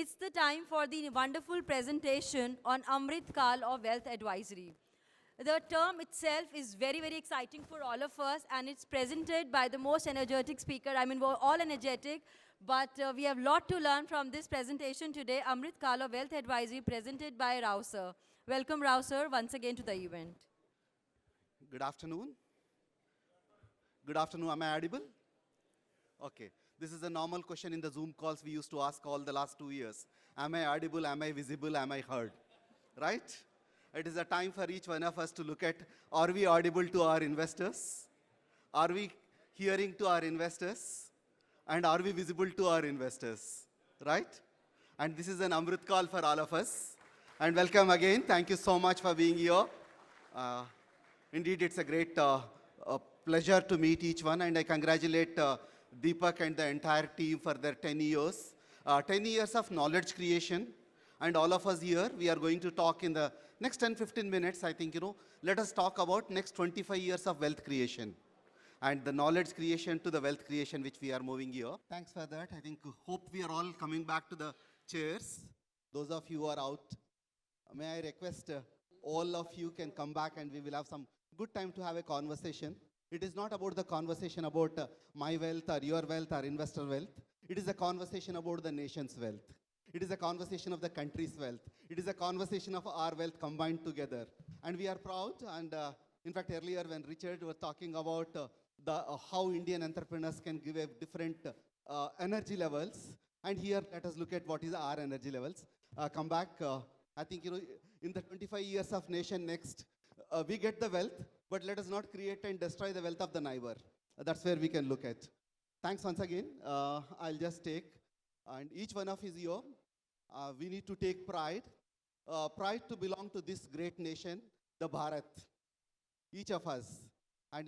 It's the time for the wonderful presentation on Amrit Kal of Wealth Advisory. The term itself is very, very exciting for all of us, and it's presented by the most energetic speaker. I mean, we're all energetic, but we have a lot to learn from this presentation today. Amrit Kal of Wealth Advisory, presented by Rao sir. Welcome, Rao sir, once again to the event. Good afternoon. Good afternoon. Am I audible? Okay. This is a normal question in the Zoom calls we used to ask all the last 2 years. Am I audible? Am I visible? Am I heard? Right? It is a time for each one of us to look at, are we audible to our investors? Are we hearing to our investors? And are we visible to our investors? Right? And this is an Amrit call for all of us. And welcome again. Thank you so much for being here. Indeed, it's a great pleasure to meet each one, and I congratulate Deepak and the entire team for their 10 years. 10 years of knowledge creation, and all of us here, we are going to talk in the next 10-15 minutes, I think, let us talk about next 25 years of wealth creation and the knowledge creation to the wealth creation which we are moving here. Thanks for that. I think, hope we are all coming back to the chairs. Those of you who are out, may I request all of you can come back and we will have some good time to have a conversation. It is not about the conversation about my wealth or your wealth or investor wealth. It is a conversation about the nation's wealth. It is a conversation of the country's wealth. It is a conversation of our wealth combined together. And we are proud. And in fact, earlier when Richard was talking about how Indian entrepreneurs can give a different energy levels. And here, let us look at what is our energy levels. Come back. I think, in the 25 years of nation next, we get the wealth, but let us not create and destroy the wealth of the neighbor. That's where we can look at. Thanks once again. I'll just take, and each one of us here, we need to take pride. Pride to belong to this great nation, the Bharat. Each of us. And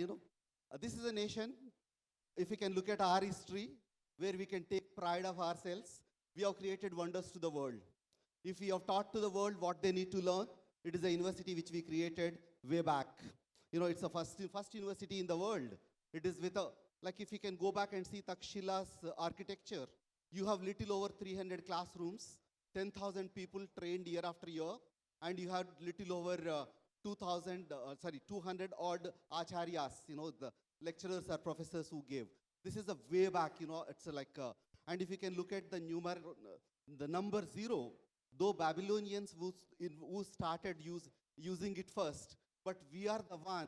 this is a nation, if we can look at our history, where we can take pride of ourselves, we have created wonders to the world. If we have taught to the world what they need to learn, it is a university which we created way back. It's the first university in the world. It is with like if you can go back and see Takshila's architecture, you have little over 300 classrooms, 10,000 people trained year after year, and you had little over 200 odd acharyas, the lecturers or professors who gave. This is a way back, it's like, and if you can look at the number 0, though Babylonians who started using it first, but we are the one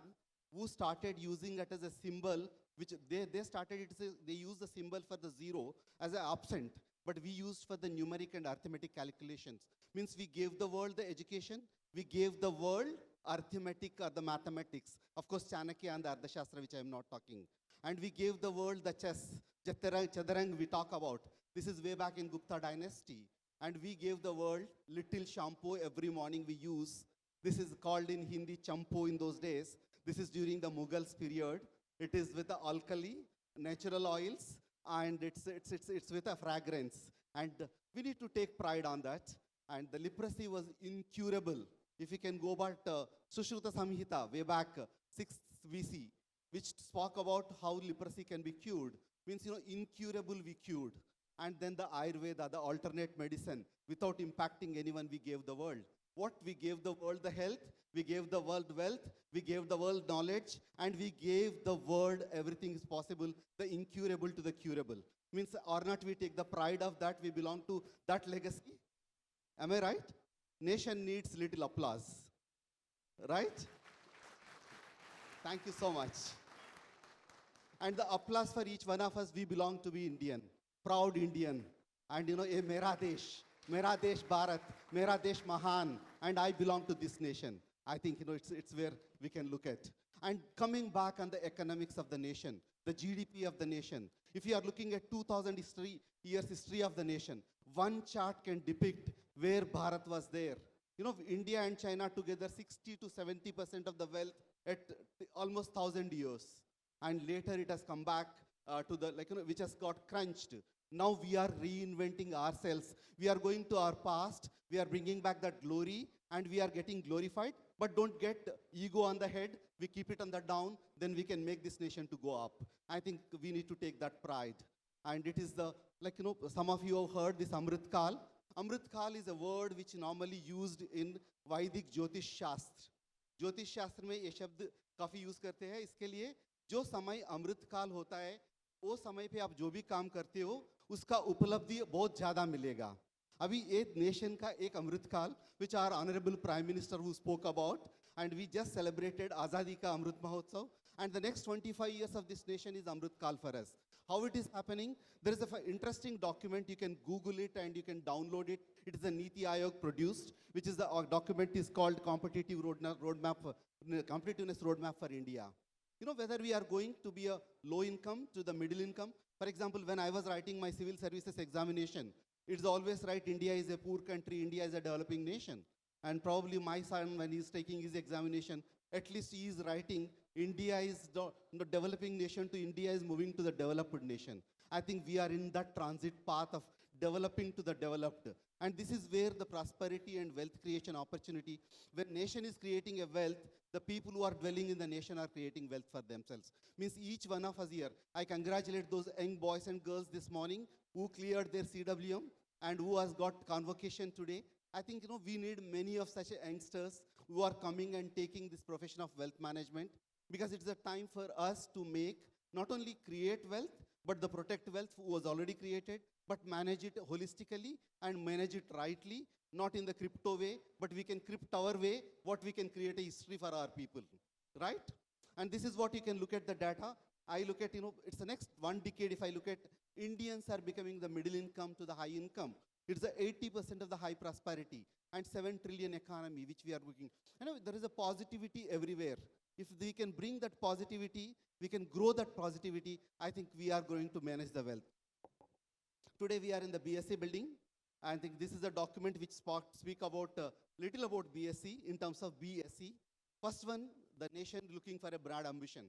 who started using it as a symbol, which they started it, they used the symbol for the 0 as an absent, but we used for the numeric and arithmetic calculations. Means we gave the world the education, we gave the world arithmetic or the mathematics. Of course, Chanakya and the Ardhashastra, which I am not talking. And we gave the world the chess, Chaturanga we talk about. This is way back in Gupta dynasty. And we gave the world little shampoo every morning we use. This is called in Hindi champo in those days. This is during the Mughals period. It is with the alkali, natural oils, and it's with a fragrance. And we need to take pride on that. And the leprosy was incurable. If you can go back to Sushruta Samhita, way back 6th BC, which spoke about how leprosy can be cured. Means, incurable we cured. And then the Ayurveda, the alternate medicine, without impacting anyone, we gave the world. What? We gave the world the health, we gave the world wealth, we gave the world knowledge, and we gave the world everything is possible, the incurable to the curable. Means, or not we take the pride of that, we belong to that legacy. Am I right? Nation needs little applause. Right? Thank you so much. And the applause for each one of us, we belong to be Indian. Proud Indian, and Mera Desh Bharat, Mera Desh Mahan, and I belong to this nation. I think it's where we can look at. And coming back on the economics of the nation, the GDP of the nation. If you are looking at 2,000 years history of the nation, one chart can depict where Bharat was there. India and China together, 60 to 70% of the wealth at almost 1,000 years, and later it has come back to the which has got crunched. Now we are reinventing ourselves. We are going to our past. We are bringing back that glory, and we are getting glorified. But don't get ego on the head. We keep it on the down. Then we can make this nation to go up. I think we need to take that pride. And it is some of you have heard this Amrit Kal. Amrit Kal is a word which normally used in Vedic Jyotish Shastra. ज्योतिष शास्त्र में ये शब्द काफी use करते हैं इसके लिए जो समय अमृत काल होता है वो समय पे आप जो भी काम करते हो उसका उपलब्धि बहुत ज्यादा मिलेगा अभी एक नेशन का एक अमृत काल which our honorable prime minister who spoke about and we just celebrated Azadi ka Amrit Mahotsav and the next 25 years of this nation is Amrit Kal for us. How it is happening? There is an interesting document, you can Google it and you can download it. It is a Niti Aayog produced, which is the document is called Competitive Roadmap for, Competitiveness Roadmap for India. You know, whether we are going to be a low income to the middle income. For example, when I was writing my civil services examination, it's always right, India is a poor country, India is a developing nation. And probably my son, when he's taking his examination, at least he is writing, India is the developing nation to India is moving to the developed nation. I think we are in that transit path of developing to the developed. And this is where the prosperity and wealth creation opportunity, when nation is creating a wealth, the people who are dwelling in the nation are creating wealth for themselves. Means each one of us here, I congratulate those young boys and girls this morning who cleared their CWM and who has got convocation today. I think, you know, we need many of such youngsters who are coming and taking this profession of wealth management because it's a time for us to make, not only create wealth, but the protect wealth was already created, but manage it holistically and manage it rightly, not in the crypto way, but we can crypt our way, what we can create a history for our people, right? And this is what you can look at the data. I look at, you know, it's the next 1 decade, if I look at Indians are becoming the middle income to the high income. It's the 80% of the high prosperity and 7 trillion economy, which we are looking. You know, there is a positivity everywhere. If we can bring that positivity, we can grow that positivity, I think we are going to manage the wealth. Today we are in the BSc building. I think this is a document which speak about little about BSc in terms of BSc. First one, the nation looking for a broad ambition.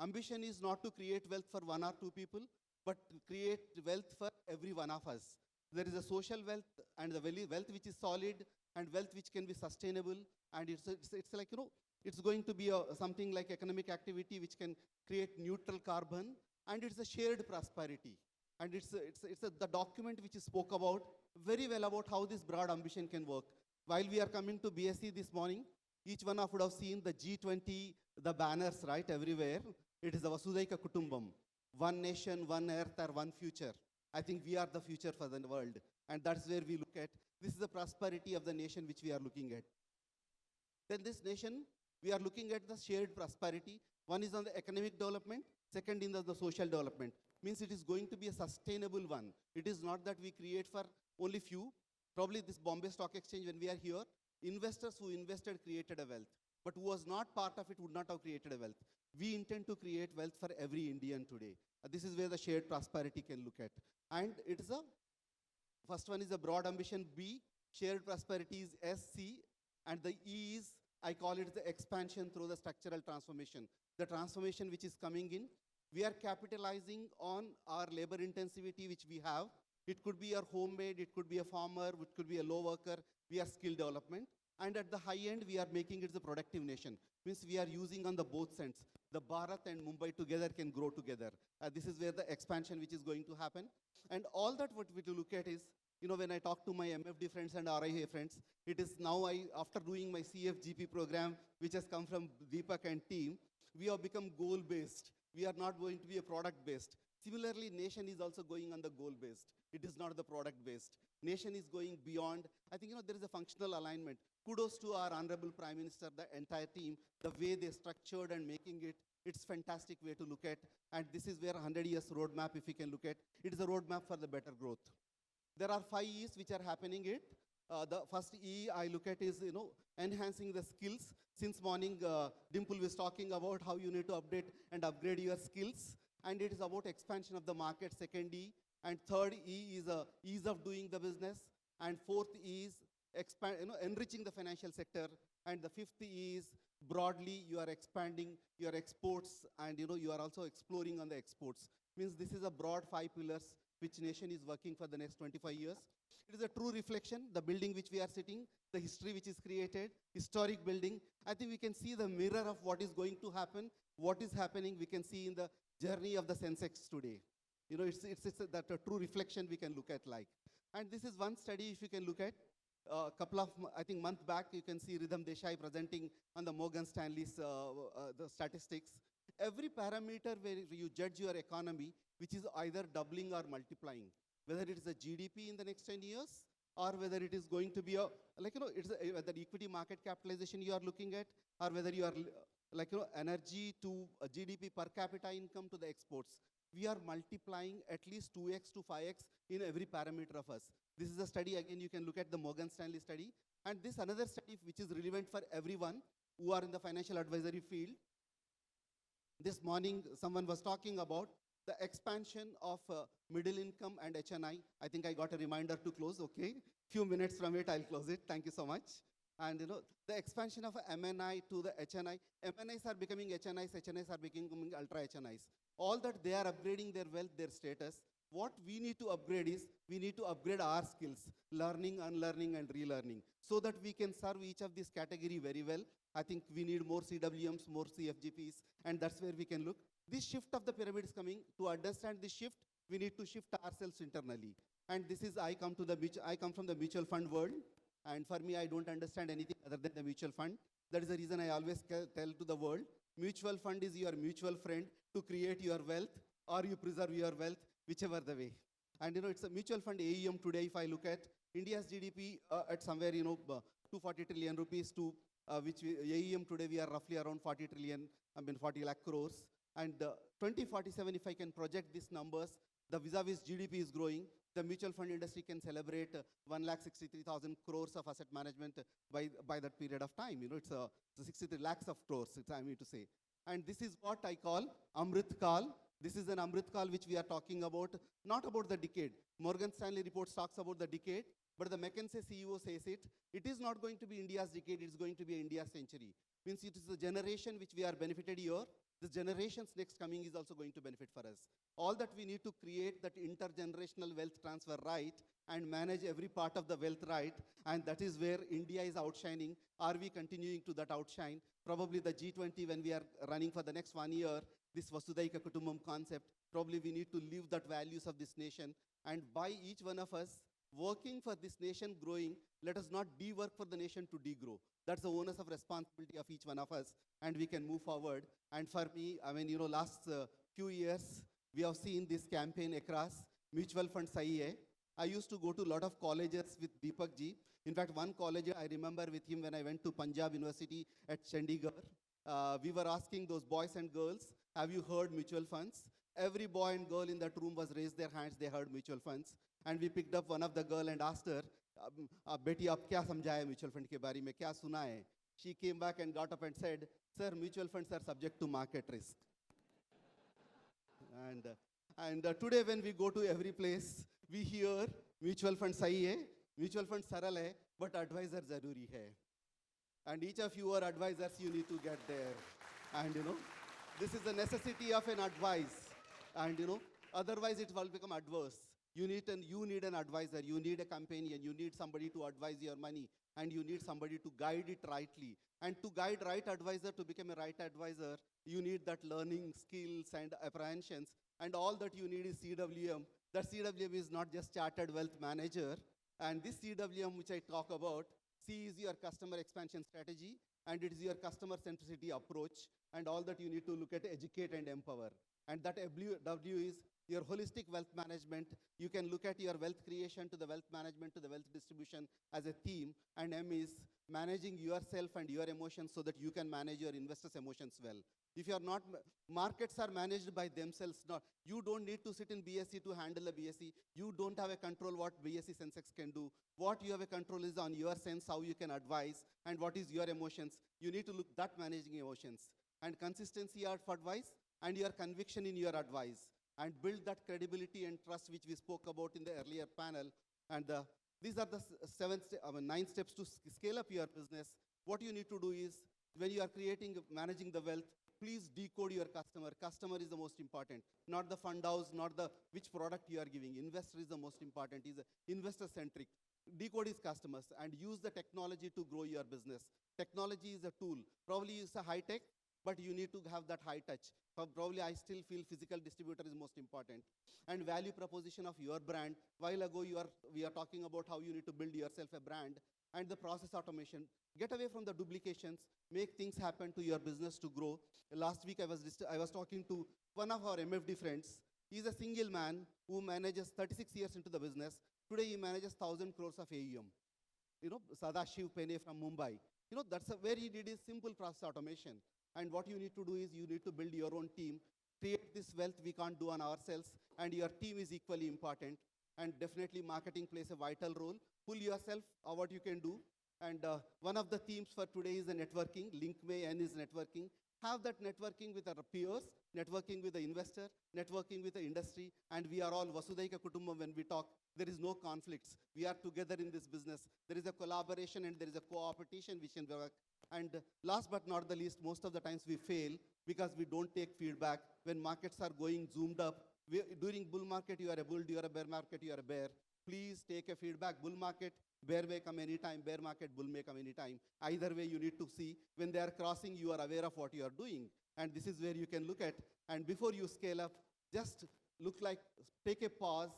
Ambition is not to create wealth for 1 or 2 people, but to create wealth for every one of us. There is a social wealth and the wealth which is solid and wealth which can be sustainable. And it's like, you know, it's going to be something like economic activity which can create neutral carbon and it's a shared prosperity. And the document which is spoke about very well about how this broad ambition can work. While we are coming to BSc this morning, each one of would have seen the G20, the banners, right, everywhere. It is the Vasudhaiva Kutumbam. One nation, one earth, or one future. I think we are the future for the world. And that's where we look at. This is the prosperity of the nation which we are looking at. Then this nation, we are looking at the shared prosperity. One is on the economic development, second in the social development. Means it is going to be a sustainable one. It is not that we create for only few. Probably this Bombay Stock Exchange, when we are here, investors who invested created a wealth. But who was not part of it would not have created a wealth. We intend to create wealth for every Indian today. This is where the shared prosperity can look at. And it is first one is a broad ambition, B, shared prosperity is SC, and the E is, I call it the expansion through the structural transformation. The transformation which is coming in, we are capitalizing on our labor intensivity which we have. It could be a homemade, it could be a farmer, it could be a low worker, we are skill development. And at the high end, we are making it the productive nation. Means we are using on the both ends. The Bharat and Mumbai together can grow together. This is where the expansion which is going to happen. And all that what we to look at is, you know, when I talk to my MFD friends and RIA friends, it is now after doing my CFGP program, which has come from Deepak and team, we have become goal-based. We are not going to be a product-based. Similarly, nation is also going on the goal-based. It is not the product-based. Nation is going beyond. I think, you know, there is a functional alignment. Kudos to our Honorable Prime Minister, the entire team, the way they structured and making it. It's fantastic way to look at. And this is where 100 years roadmap, if we can look at, it is a roadmap for the better growth. There are 5 E's which are happening it. The first E I look at is, you know, enhancing the skills. Since morning, Dimple was talking about how you need to update and upgrade your skills. And it is about expansion of the market, second E. And third E is ease of doing the business. And fourth E is enriching the financial sector. And the fifth E is broadly you are expanding your exports and you are also exploring on the exports. Means this is a broad 5 pillars which nation is working for the next 25 years. It is a true reflection, the building which we are sitting, the history which is created, historic building. I think we can see the mirror of what is going to happen, what is happening, we can see in the journey of the Sensex today. It's that a true reflection we can look at like. And this is one study, if you can look at, a couple of, I think, month back, you can see Ridham Desai presenting on the Morgan Stanley's the statistics. Every parameter where you judge your economy, which is either doubling or multiplying, whether it is a GDP in the next 10 years, or whether it is going to be a, like, it's whether equity market capitalization you are looking at, or whether you are, energy to GDP per capita income to the exports. We are multiplying at least 2x to 5x in every parameter of us. This is a study, again, you can look at the Morgan Stanley study. And this another study which is relevant for everyone who are in the financial advisory field. This morning, someone was talking about the expansion of middle income and HNI. I think I got a reminder to close, okay? Few minutes from it, I'll close it. Thank you so much. And the expansion of MNI to the HNI. MNIs are becoming HNIs, HNIs are becoming ultra HNIs. All that they are upgrading their wealth, their status. What we need to upgrade is, we need to upgrade our skills, learning, unlearning, and relearning, so that we can serve each of these category very well. I think we need more CWMs, more CFGPs, and that's where we can look. This shift of the pyramid is coming. To understand this shift, we need to shift ourselves internally. And this is, I come from the mutual fund world, and for me, I don't understand anything other than the mutual fund. That is the reason I always tell to the world, mutual fund is your mutual friend to create your wealth, or you preserve your wealth, whichever the way. And it's a mutual fund AUM today, if I look at India's GDP at somewhere, 240 trillion rupees to which AUM today, we are roughly around 40 trillion, 40 lakh crores. And 2047, if I can project these numbers, the vis-a-vis GDP is growing. The mutual fund industry can celebrate 1,63,000 crores of asset management by that period of time. It's 63 lakhs of crores, I mean to say. And this is what I call Amrit Kal. This is an Amrit Kal which we are talking about, not about the decade. Morgan Stanley reports talks about the decade, but the McKinsey CEO says it. It is not going to be India's decade, it's going to be India's century. Means it is a generation which we are benefited here. This generation's next coming is also going to benefit for us. All that we need to create that intergenerational wealth transfer right and manage every part of the wealth right. And that is where India is outshining. Are we continuing to that outshine? Probably the G20, when we are running for the next 1 year, this Vasudhaiva Kutumbam concept, probably we need to live that values of this nation. And by each one of us working for this nation growing, let us not de-work for the nation to de-grow. That's the onus of responsibility of each one of us, and we can move forward. And for me, last few years, we have seen this campaign across mutual fund Sahi Hai. I used to go to a lot of colleges with Deepak ji. In fact, one college I remember with him when I went to Punjab University at Chandigarh. We were asking those boys and girls, have you heard mutual funds? Every boy and girl in that room was raised their hands, they heard mutual funds. And we picked up one of the girl and asked her, Beti, aap kya samjha mutual fund ke baare mein, kya suna hai? She came back and got up and said, sir, mutual funds are subject to market risk. And today when we go to every place, we hear mutual fund sahi hai, mutual fund saral hai, but advisor zaruri hai. And each of you are advisors, you need to get there. And this is the necessity of an advice. And otherwise it will become adverse. You need an advisor, you need a companion, you need somebody to advise your money, and you need somebody to guide it rightly. And to guide right advisor, to become a right advisor, you need that learning skills and apprehensions. And all that you need is CWM. That CWM is not just chartered wealth manager. And this CWM which I talk about, C is your customer expansion strategy, and it is your customer centricity approach. And all that you need to look at, educate and empower. And that W is your holistic wealth management. You can look at your wealth creation to the wealth management to the wealth distribution as a theme. And M is managing yourself and your emotions so that you can manage your investors' emotions well. If you are not, markets are managed by themselves. You don't need to sit in BSE to handle a BSE. You don't have a control what BSE Sensex can do. What you have a control is on your sense, how you can advise, and what is your emotions. You need to look at managing emotions. And consistency of advice and your conviction in your advice. And build that credibility and trust which we spoke about in the earlier panel. And these are the 9 steps to scale up your business. What you need to do is, when you are managing the wealth, please decode your customer. Customer is the most important, not the fund house, not the which product you are giving. Investor is the most important. He's investor-centric. Decode his customers and use the technology to grow your business. Technology is a tool. Probably use a high tech, but you need to have that high touch. Probably I still feel physical distributor is most important. And value proposition of your brand. While ago we are talking about how you need to build yourself a brand, and the process automation. Get away from the duplications, make things happen to your business to grow. Last week I was talking to one of our MFD friends. He's a single man who manages 36 years into the business. Today he manages 1,000 crores of AUM. Sadashiv Pene from Mumbai. That's where he did his simple process automation. And what you need to do is you need to build your own team, create this wealth we can't do on ourselves, and your team is equally important. And definitely marketing plays a vital role. Pull yourself what you can do. And one of the themes for today is the networking. LinkMay is networking. Have that networking with our peers, networking with the investor, networking with the industry, and we are all Vasudhaika Kutumbam when we talk. There is no conflicts. We are together in this business. There is a collaboration and there is a co-opetition which can work. And last but not the least, most of the times we fail because we don't take feedback. When markets are going zoomed up, during bull market you are a bull, during a bear market you are a bear. Please take a feedback. Bull market, bear may come anytime, bear market, bull may come anytime. Either way, you need to see. When they are crossing, you are aware of what you are doing. And this is where you can look at. And before you scale up, just take a pause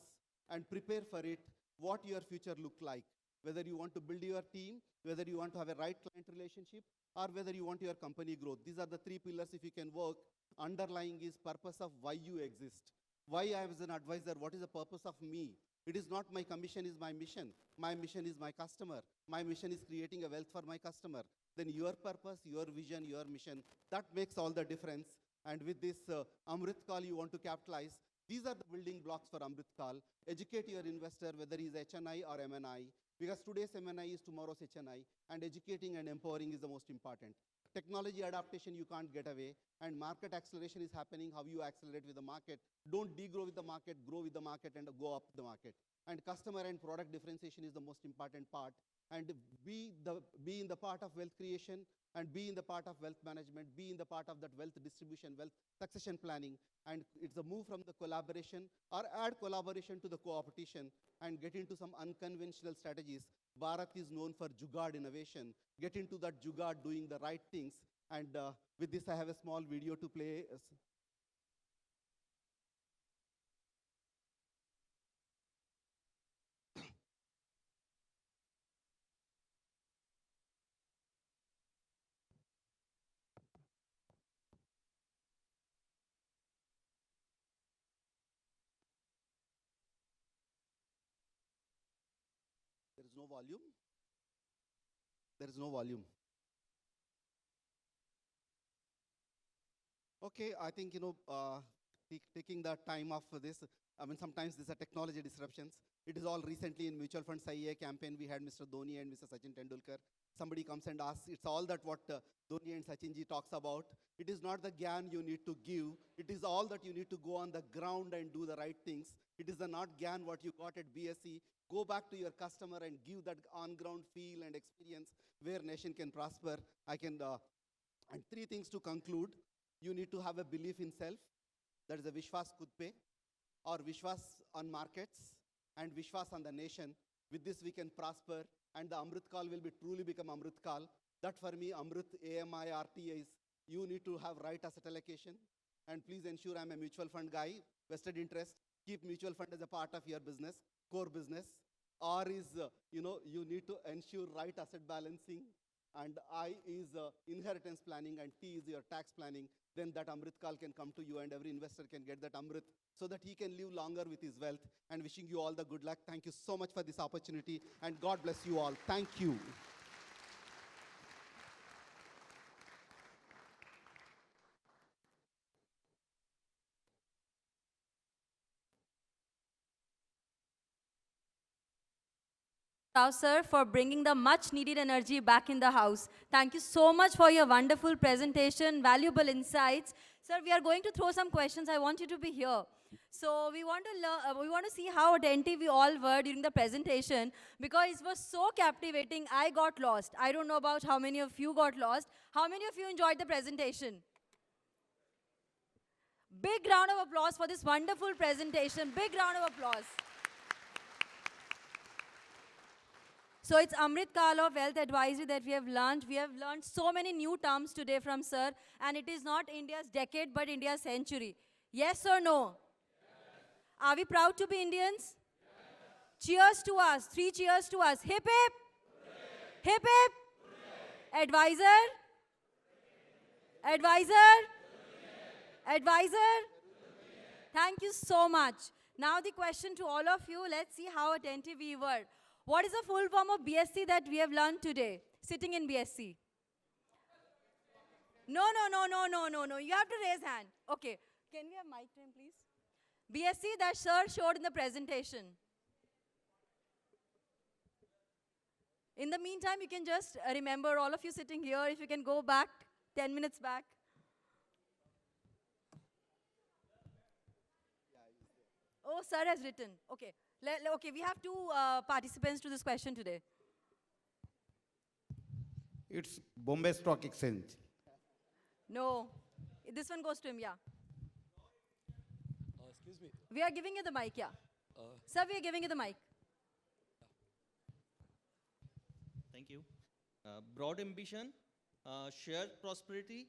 and prepare for it, what your future look like. Whether you want to build your team, whether you want to have a right client relationship, or whether you want your company growth. These are the three pillars if you can work. Underlying is purpose of why you exist. Why I as an advisor, what is the purpose of me? It is not my commission is my mission. My mission is my customer. My mission is creating a wealth for my customer. Then your purpose, your vision, your mission, that makes all the difference. And with this Amrit Kaal you want to capitalize, these are the building blocks for Amrit Kaal. Educate your investor, whether he's HNI or MNI, because today's MNI is tomorrow's HNI, and educating and empowering is the most important. Technology adaptation, you can't get away, and market acceleration is happening, how you accelerate with the market. Don't degrow with the market, grow with the market, and go up the market. And customer and product differentiation is the most important part. And be in the part of wealth creation, and be in the part of wealth management, be in the part of that wealth distribution, wealth succession planning. And it's a move from the collaboration, or add collaboration to the co-opetition, and get into some unconventional strategies. Bharat is known for Jugaad innovation. Get into that Jugaad, doing the right things. And with this, I have a small video to play. There is no volume. There is no volume. Okay, I think, taking the time off for this, I mean, sometimes these are technology disruptions. It is all recently in mutual fund IEA campaign, we had Mr. Dhoni and Mr. Sachin Tendulkar. Somebody comes and asks, it's all that what Dhoni and Sachinji talks about. It is not the gyan you need to give. It is all that you need to go on the ground and do the right things. It is the not gyan what you got at BSc. Go back to your customer and give that on-ground feel and experience where nation can prosper. And three things to conclude. You need to have a belief in self. That is a Vishwas Kudpe, or Vishwas on markets, and Vishwas on the nation. With this, we can prosper, and the Amrit Kaal will truly become Amrit Kaal. That for me, Amrit, AMI, RTA is, you need to have right asset allocation. And please ensure I'm a mutual fund guy, vested interest. Keep mutual fund as a part of your business, core business. R is, you need to ensure right asset balancing. And I is inheritance planning, and T is your tax planning. Then that Amrit Kaal can come to you, and every investor can get that Amrit so that he can live longer with his wealth. And wishing you all the good luck. Thank you so much for this opportunity, and God bless you all. Thank you. Rao sir, for bringing the much needed energy back in the house. Thank you so much for your wonderful presentation, valuable insights. Sir, we are going to throw some questions. I want you to be here. So we want to learn, we want to see how attentive we all were during the presentation, because it was so captivating. I got lost. I don't know about how many of you got lost. How many of you enjoyed the presentation? Big round of applause for this wonderful presentation. Big round of applause. So it's Amrit Kal of Wealth Advisory that we have learned. We have learned so many new terms today from sir, and it is not India's decade but India's century. Yes or no? Are we proud to be Indians? Cheers to us. 3 cheers to us. Hip hip. Hip hip. Advisor. Advisor. Advisor. Thank you so much. Now the question to all of you, let's see how attentive we were. What is the full form of BSc that we have learned today, sitting in BSc? No. You have to raise hand. Okay. Can we have mic to him, please? BSc that sir showed in the presentation. In the meantime, you can just remember, all of you sitting here, if you can go back 10 minutes back. Oh, sir has written. Okay. Okay, we have two participants to this question today. It's Bombay Stock Exchange. No. This one goes to him, yeah. Excuse me. We are giving you the mic, yeah. Sir, we are giving you the mic. Thank you. Broad ambition, shared prosperity,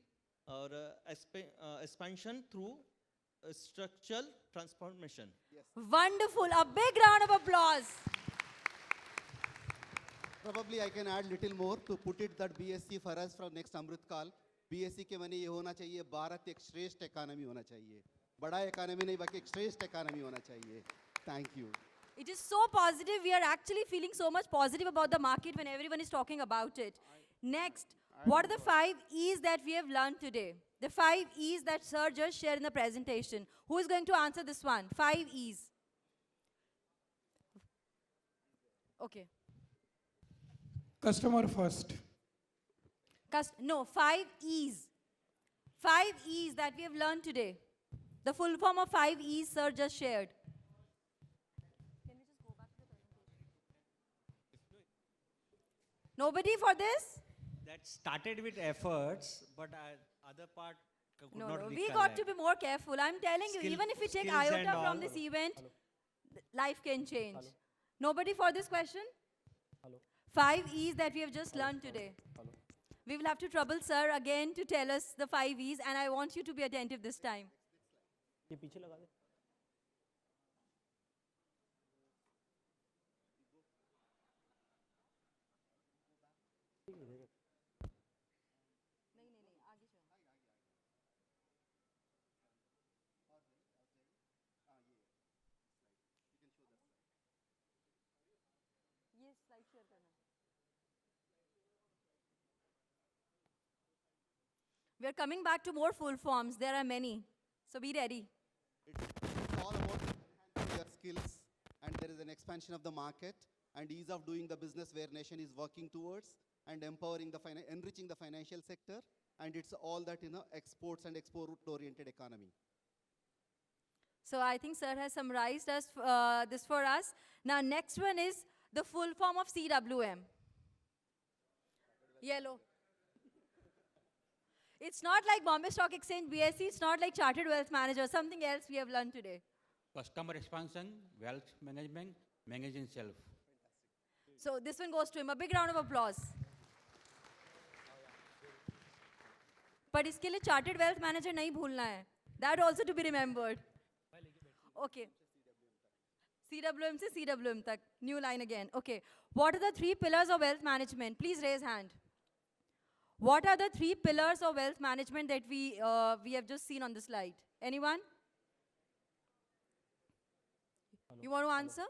or expansion through structural transformation. Wonderful. A big round of applause. Probably I can add little more to put it that BSc for us from next Amrit Kal, BSc के माने ये होना चाहिए भारत एक श्रेष्ठ economy होना चाहिए, बड़ा economy नहीं बाकी एक श्रेष्ठ economy होना चाहिए. Thank you. It is so positive. We are actually feeling so much positive about the market when everyone is talking about it. Next, what are the 5 E's that we have learned today? The 5 E's that sir just shared in the presentation. Who is going to answer this one? 5 E's. Okay. Customer first. No, 5 E's. 5 E's that we have learned today. The full form of 5 E's sir just shared. Nobody for this? That started with efforts, but other part could No, not no. We recollect. got to be more careful. I'm telling you, Skill- even if we take skills and iota from all. this event, life can change. Nobody for this question? 5 E's that we have just learned today. We will have to trouble sir again to tell us the 5 E's, and I want you to be attentive this time. ये पीछे लगा दे. We are coming back to more full forms. There are many. So be ready. It's all about enhancing your skills, and there is an expansion of the market and ease of doing the business where nation is working towards, and empowering the enriching the financial sector, and it's all that exports and export-oriented economy. So I think sir has summarized this for us. Now next one is the full form of CWM. Yellow. It's not like Bombay Stock Exchange BSc, it's not like Chartered Wealth Manager, something else we have learned today. Customer expansion, wealth management, managing self. So this one goes to him. A big round of applause. But इसके लिए Chartered Wealth Manager नहीं भूलना है. That also to be remembered. Okay. CWM से CWM तक. New line again. Okay. What are the 3 pillars of wealth management? Please raise hand. What are the 3 pillars of wealth management that we have just seen on the slide? Anyone? You want to answer?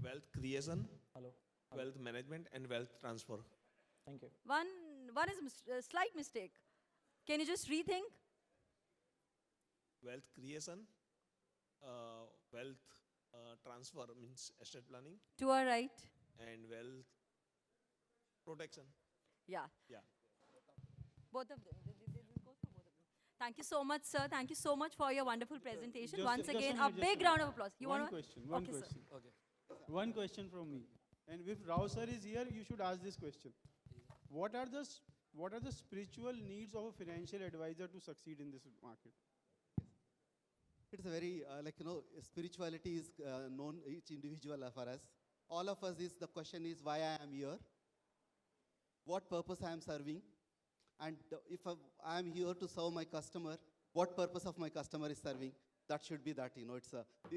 Wealth creation, wealth management, and wealth transfer. Thank you. One is a slight mistake. Can you just rethink? Wealth creation, wealth transfer means estate planning, To our right. and wealth protection. Yeah. Yeah. Both of them. This goes for both of them. Thank you so much, sir. Thank you so much for your wonderful presentation. Once again, a big round of applause. You One want question, to? one Okay, question. sir. One question from me. And if Rao sir is here, you should ask this question. What are the spiritual needs of a financial advisor to succeed in this market? It's a very, spirituality is known each individual for us. All of us is, the question is why I am here, what purpose I am serving, and if I am here to serve my customer, what purpose of my customer is serving. That should be that,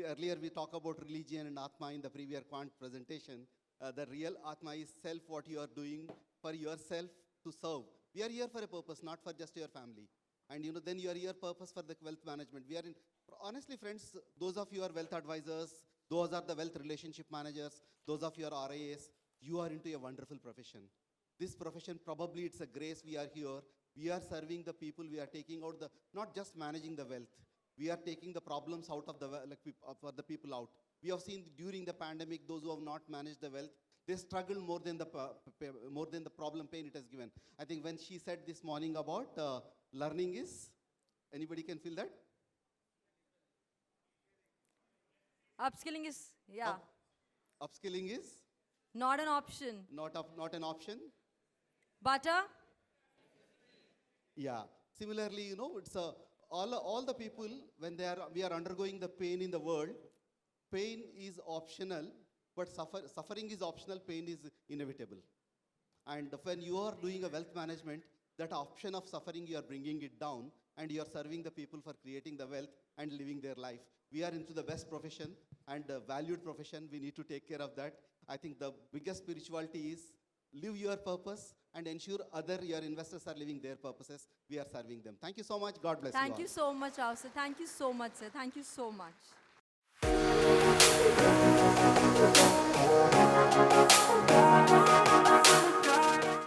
earlier we talked about religion and Atma in the previous quant presentation. The real Atma is self, what you are doing for yourself to serve. We are here for a purpose, not for just your family. And then you are here purpose for the wealth management. We are in, honestly friends, those of you are wealth advisors, those are the wealth relationship managers, those of you are RIAs, you are into a wonderful profession. This profession, probably it's a grace we are here. We are serving the people, we are taking out the, not just managing the wealth. We are taking the problems out of the, for the people out. We have seen during the pandemic, those who have not managed the wealth, they struggle more than the problem pain it has given. I think when she said this morning about learning is, anybody can feel that? Upskilling is, yeah, Upskilling is not an option. not an option. Butter? Yeah. Similarly, it's all the people, when we are undergoing the pain in the world, pain is optional, but suffering is optional, pain is inevitable. And when you are doing a wealth management, that option of suffering, you are bringing it down, and you are serving the people for creating the wealth and living their life. We are into the best profession and a valued profession. We need to take care of that. I think the biggest spirituality is live your purpose and ensure your investors are living their purposes. We are serving them. Thank you so much. God bless you. Thank all. you so much, Rao sir. Thank you so much, sir. Thank you so much.